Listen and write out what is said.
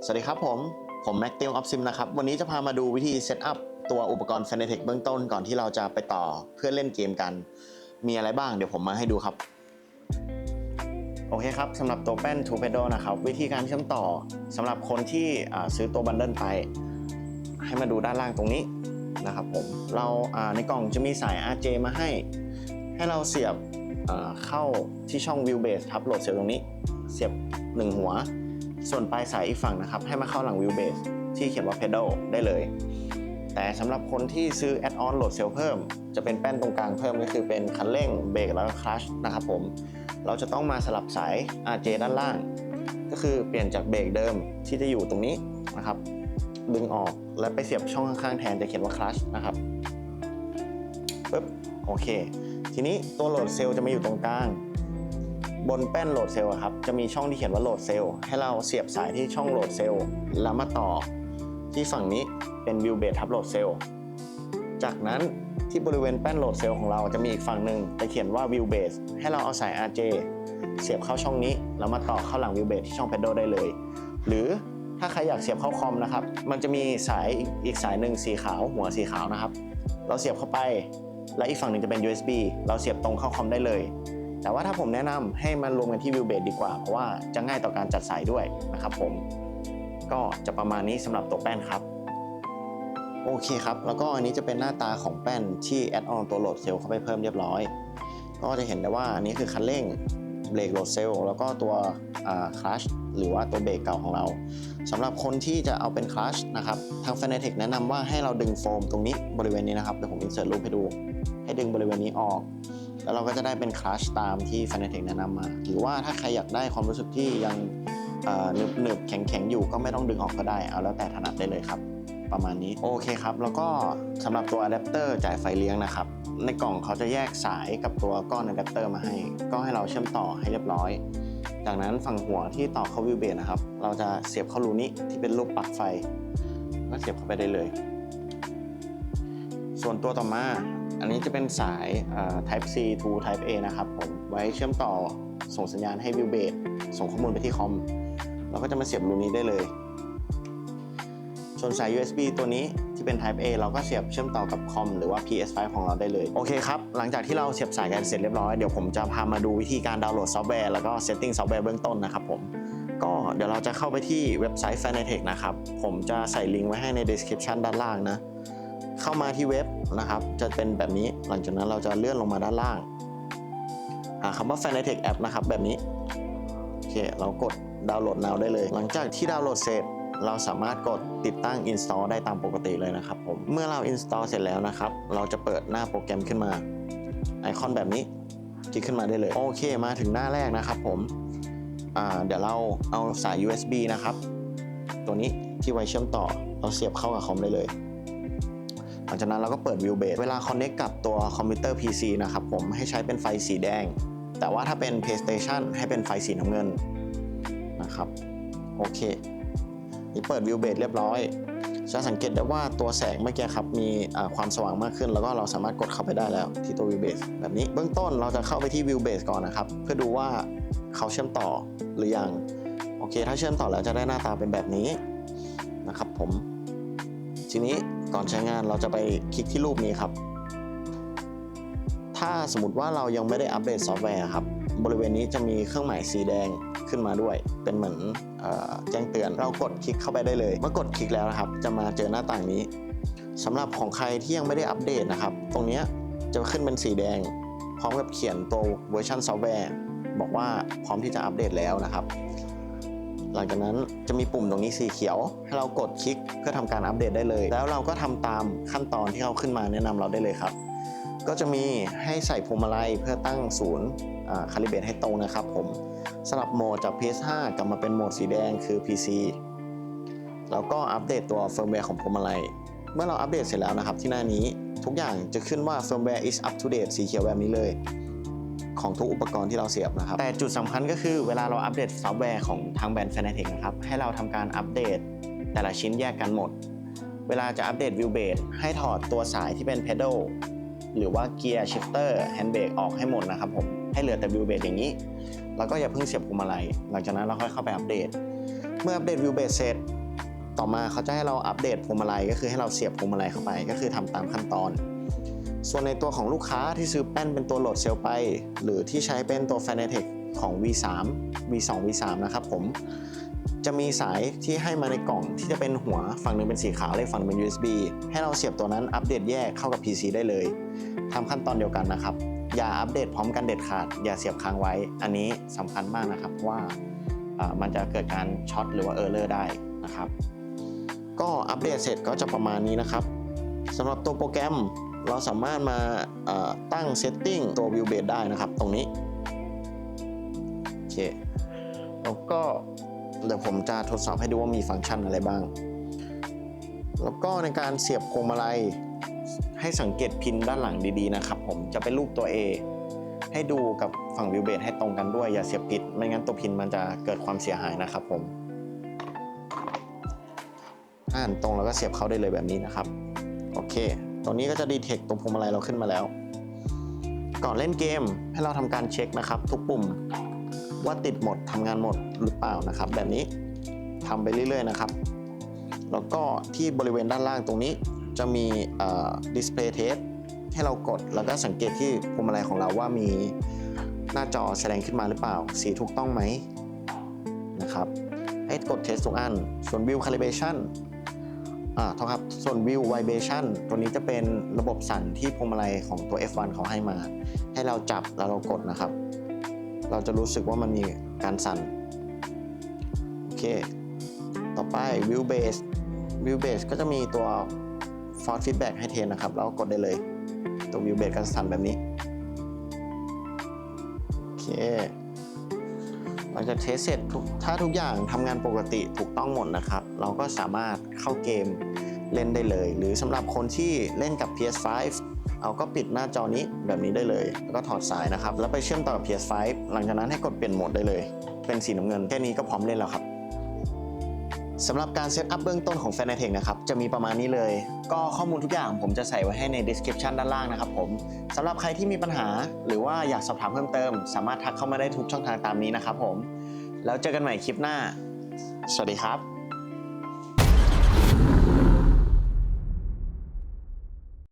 สวัสดีครับผมแม็กติวออฟซิมนะครับวันนี้จะพามาดูวิธีเซตอัพตัวอุปกรณ์ Fanatec เบื้องต้นก่อนที่เราจะไปต่อเพื่อเล่นเกมกันมีอะไรบ้างเดี๋ยวผมมาให้ดูครับโอเคครับสำหรับตัวแป้น Two Pedal นะครับวิธีการเชื่อมต่อสำหรับคนที่ซื้อตัวบันเดิลไปให้มาดูด้านล่างตรงนี้นะครับผมเราในกล่องจะมีสาย RJ มาให้เราเสียบเข้าที่ช่อง Wheelbase ทับโหลดเซลล์ตรงนี้เสียบ1หัวส่วนปลายสายอีกฝั่งนะครับให้มาเข้าหลัง Wheelbase ที่เขียนว่า Pedal ได้เลยแต่สำหรับคนที่ซื้อ Add-on โหลดเซลล์เพิ่มจะเป็นแป้นตรงกลางเพิ่มก็คือเป็นคันเร่งเบรกแล้วก็คลัตช์นะครับผมเราจะต้องมาสลับสาย RJ ด้านล่างก็คือเปลี่ยนจากเบรกเดิมที่จะอยู่ตรงนี้นะครับดึงออกแล้วไปเสียบช่องข้างๆแทนจะเขียนว่าคลัตช์นะครับปึ๊บโอเคทีนี้ตัวโหลดเซลล์จะมาอยู่ตรงกลางบนแป้นโหลดเซลล์ครับจะมีช่องที่เขียนว่าโหลดเซลล์ให้เราเสียบสายที่ช่องโหลดเซลล์แล้วมาต่อที่ฝั่งนี้เป็นวิวเบสทับโหลดเซลล์จากนั้นที่บริเวณแป้นโหลดเซลล์ของเราจะมีอีกฝั่งหนึ่งจะเขียนว่าวิวเบสให้เราเอาสาย RJ เสียบเข้าช่องนี้แล้วมาต่อเข้าหลังวิวเบสที่ช่อง Pedal ได้เลยหรือถ้าใครอยากเสียบเข้าคอมนะครับมันจะมีสายอีกสายหนึ่งสีขาวหัวสีขาวนะครับเราเสียบเข้าไปและอีกฝั่งหนึ่งจะเป็น USB เราเสียบตรงเข้าคอมได้เลยแต่ว่าถ้าผมแนะนำให้มันรวมกันที่วิวเบสดีกว่าเพราะว่าจะง่ายต่อการจัดสายด้วยนะครับผมก็จะประมาณนี้สำหรับตัวแป้นครับโอเคครับแล้วก็อันนี้จะเป็นหน้าตาของแป้นที่แอดออนตัวโหลดเซลล์เข้าไปเพิ่มเรียบร้อยก็จะเห็นได้ว่าอันนี้คือคันเร่งเบรกโหลดเซลล์แล้วก็ตัวคลัตช์หรือว่าตัวเบรกเก่าของเราสำหรับคนที่จะเอาเป็นคลัตช์นะครับทาง Fanatec แนะนำว่าให้เราดึงโฟมตรงนี้บริเวณนี้นะครับเดี๋ยวผมอินเสิร์ตรูปให้ดูให้ดึงบริเวณนี้ออกแล้วเราก็จะได้เป็นคลัตช์ตามที่ Fanatec แนะนำมาหรือว่าถ้าใครอยากได้ความรู้สึกที่ยังหนึบแข็งอยู่ก็ไม่ต้องดึงออกก็ได้เอาแล้วแต่ถนัดได้เลยครับประมาณนี้โอเคครับแล้วก็สำหรับตัวอะแดปเตอร์จ่ายไฟเลี้ยงนะครับในกล่องเขาจะแยกสายกับตัวก้อนอะแดปเตอร์มาให้ก็ให้เราเชื่อมต่อให้เรียบร้อยจากนั้นฝั่งหัวที่ต่อเข้าวิวเบสนะครับเราจะเสียบเข้ารูนี้ที่เป็นรูปปลั๊กไฟก็เสียบเข้าไปได้เลยส่วนตัวต่อมาอันนี้จะเป็นสายType C to Type A นะครับผมไว้เชื่อมต่อส่งสัญญาณให้วิวเบสส่งข้อมูลไปที่คอมเราก็จะมาเสียบรูนี้ได้เลยส่วนสาย USB ตัวนี้ที่เป็น Type A เราก็เสียบเชื่อมต่อกับคอมหรือว่า PS5 ของเราได้เลยโอเคครับหลังจากที่เราเสียบสายกันเสร็จเรียบร้อยเดี๋ยวผมจะพามาดูวิธีการดาวน์โหลดซอฟต์แวร์แล้วก็เซตติ้งซอฟต์แวร์เบื้องต้นนะครับผมก็เดี๋ยวเราจะเข้าไปที่เว็บไซต์ Fanatec นะครับผมจะใส่ลิงก์ไว้ให้ใน description ด้านล่างนะเข้ามาที่เว็บนะครับจะเป็นแบบนี้หลังจากนั้นเราจะเลื่อนลงมาด้านล่างหาคำว่า Fanatec App นะครับแบบนี้โอเคเรากดดาวน์โหลด now ได้เลยหลังจากที่ดาวน์โหลดเสร็จเราสามารถกดติดตั้ง install ได้ตามปกติเลยนะครับผมเมื่อเรา install เสร็จแล้วนะครับเราจะเปิดหน้าโปรแกรมขึ้นมาไอคอนแบบนี้คลิกขึ้นมาได้เลยโอเคมาถึงหน้าแรกนะครับผมเดี๋ยวเราเอาสาย USB นะครับตัวนี้ที่ไว้เชื่อมต่อเราเสียบเข้ากับคอมได้เลยหลังจากนั้นเราก็เปิด Wheelbase เวลา connect กับตัวคอมพิวเตอร์ PC นะครับผมให้ใช้เป็นไฟสีแดงแต่ว่าถ้าเป็น PlayStation ให้เป็นไฟสีน้ำเงินนะครับโอเคนี่เปิด Wheelbase เรียบร้อยจะสังเกตได้ว่าตัวแสงเมื่อกี้ครับมีความสว่างมากขึ้นแล้วก็เราสามารถกดเข้าไปได้แล้วที่ตัว Wheelbase แบบนี้เบื้องต้นเราจะเข้าไปที่ Wheelbase ก่อนนะครับเพื่อดูว่าเขาเชื่อมต่อหรือยังโอเคถ้าเชื่อมต่อแล้วจะได้หน้าตาเป็นแบบนี้นะครับผมทีนี้ก่อนใช้งานเราจะไปคลิกที่รูปนี้ครับถ้าสมมติว่าเรายังไม่ได้อัปเดตซอฟต์แวร์ครับบริเวณนี้จะมีเครื่องหมายสีแดงขึ้นมาด้วยเป็นเหมือนแจ้งเตือนเรากดคลิกเข้าไปได้เลยเมื่อกดคลิกแล้วนะครับจะมาเจอหน้าต่างนี้สำหรับของใครที่ยังไม่ได้อัปเดตนะครับตรงนี้จะขึ้นเป็นสีแดงพร้อมกับเขียนตัวเวอร์ชันซอฟต์แวร์บอกว่าพร้อมที่จะอัปเดตแล้วนะครับหลังจากนั้นจะมีปุ่มตรงนี้สีเขียวให้เรากดคลิกเพื่อทำการอัปเดตได้เลยแล้วเราก็ทำตามขั้นตอนที่เขาขึ้นมาแนะนำเราได้เลยครับก็จะมีให้ใส่พวงมาลัยเพื่อตั้งศูนย์คาลิเบรตให้ตรงนะครับผมสลับโหมดจาก PS5 กลับมาเป็นโหมดสีแดงคือ PC แล้วก็อัปเดตตัวเฟิร์มแวร์ของพวงมาลัยเมื่อเราอัปเดตเสร็จแล้วนะครับที่หน้านี้ทุกอย่างจะขึ้นว่า firmware is up to date สีเขียวแบบนี้เลยของทุกอุปกรณ์ที่เราเสียบนะครับแต่จุดสำคัญก็คือเวลาเราอัปเดตซอฟต์แวร์ของทางแบรนด์ Fanatec นะครับให้เราทำการอัปเดตแต่ละชิ้นแยกกันหมดเวลาจะอัปเดต Wheelbase ให้ถอดตัวสายที่เป็น Pedal หรือว่า Gear Shifter Handbrake ออกให้หมดนะครับผมให้เหลือแต่ Wheelbase อย่างนี้แล้วก็อย่าเพิ่งเสียบพวงมาลัยหลังจากนั้นเราค่อยเข้าไปอัปเดตเมื่ออัปเดต Wheelbase เสร็จ ต่อมาเขาจะให้เราอัปเดตพวงมาลัยก็คือให้เราเสียบพวงมาลัยเข้าไปก็คือทำตามขั้นตอนส่วนในตัวของลูกค้าที่ซื้อแป้นเป็นตัวโหลดเซลล์ไปหรือที่ใช้เป็นตัว Fanatec ของ V3 V2 V3 นะครับผมจะมีสายที่ให้มาในกล่องที่จะเป็นหัวฝั่งหนึ่งเป็นสีขาวและฝั่งหนึ่งเป็น USB ให้เราเสียบตัวนั้นอัปเดตแยกเข้ากับ PC ได้เลยทำขั้นตอนเดียวกันนะครับอย่าอัปเดตพร้อมกันเด็ดขาดอย่าเสียบค้างไว้อันนี้สำคัญมากนะครับเพราะว่ามันจะเกิดการช็อตหรือว่าเออร์เลอร์ได้นะครับก็อัปเดตเสร็จก็จะประมาณนี้นะครับสำหรับตัวโปรแกรมเราสามารถมาตั้งเซตติ้งตัว Wheelbase ได้นะครับตรงนี้โอเคแล้วก็เดี๋ยวผมจะทดสอบให้ดูว่ามีฟังก์ชันอะไรบ้างแล้วก็ในการเสียบพวงมาลัยให้สังเกตพินด้านหลังดีๆนะครับผมจะเป็นรูปตัว A ให้ดูกับฝั่ง Wheelbase ให้ตรงกันด้วยอย่าเสียบผิดไม่งั้นตัวพินมันจะเกิดความเสียหายนะครับผมอ่านตรงแล้วก็เสียบเข้าได้เลยแบบนี้นะครับโอเคตรงนี้ก็จะดีเทคตรงพวงมาลัยเราขึ้นมาแล้วก่อนเล่นเกมให้เราทำการเช็คนะครับทุกปุ่มว่าติดหมดทำงานหมดหรือเปล่านะครับแบบนี้ทำไปเรื่อยๆนะครับแล้วก็ที่บริเวณด้านล่างตรงนี้จะมีdisplay test ให้เรากดแล้วก็สังเกตที่พวงมาลัยของเราว่ามีหน้าจอแสดงขึ้นมาหรือเปล่าสีถูกต้องไหมนะครับให้กดเทสทุกอันส่วน view calibration โทษครับส่วน view vibration ตัวนี้จะเป็นระบบสั่นที่พวงมาลัยของตัว F1 เขาให้มาให้เราจับแล้วเรากดนะครับเราจะรู้สึกว่ามันมีการสั่นโอเคต่อไป view base ก็จะมีตัว force feedback ให้เทนนะครับแล้วกดได้เลยตัว view base ก็สั่นแบบนี้โอเคหลังจากเทสเสร็จถ้าทุกอย่างทำงานปกติถูกต้องหมดนะครับเราก็สามารถเข้าเกมเล่นได้เลยหรือสำหรับคนที่เล่นกับ PS5 เอาก็ปิดหน้าจอนี้แบบนี้ได้เลยแล้วก็ถอดสายนะครับแล้วไปเชื่อมต่อกับ PS5 หลังจากนั้นให้กดเปลี่ยนโหมดได้เลยเป็นสีน้ำเงินแค่นี้ก็พร้อมเล่นแล้วครับสำหรับการเซตอัพเบื้องต้นของ Fanatec นะครับจะมีประมาณนี้เลยก็ข้อมูลทุกอย่างผมจะใส่ไว้ให้ใน description ด้านล่างนะครับผมสำหรับใครที่มีปัญหาหรือว่าอยากสอบถามเพิ่มเติมสามารถทักเข้ามาได้ทุกช่องทางตามนี้นะครับผมแล้วเจอกันใหม่คลิปหน้าสวัสดีครับ